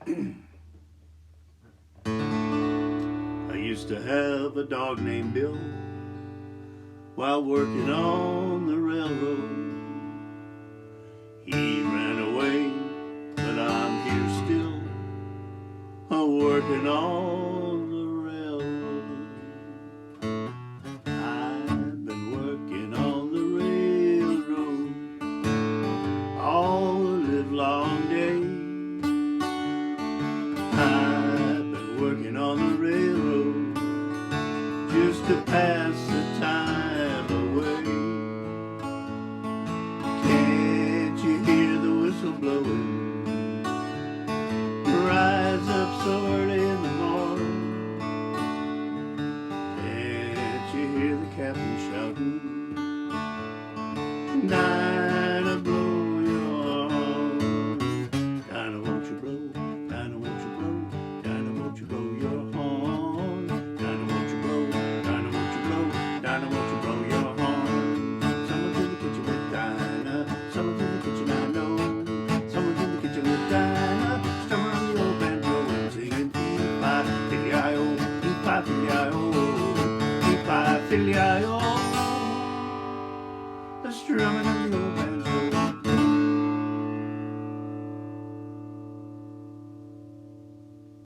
I used to have a dog named Bill while working on the railroad. He ran away, but I'm here still, working on the railroad. I've been working on the railroad all the livelong day. I've been working on the railroad just to pass the time away. Can't you hear the whistle blowing? Rise up so early in the morning. Can't you hear the captain shouting? Dinah, blow your horn. Dinah, won't you blow? Dinah, won't you blow? Dinah, won't you blow your horn? Dinah, won't you blow? Dinah, won't you blow? Dinah, won't you blow your horn? Someone's in the kitchen with Dinah. Someone's in the kitchen, I know. Someone's in the kitchen with Dinah. Strumming on the old banjo and singing E-fi-fiddly-I-O, E-fi-fiddly-I-O, E-fi-fiddly-I-O. Strumming on the old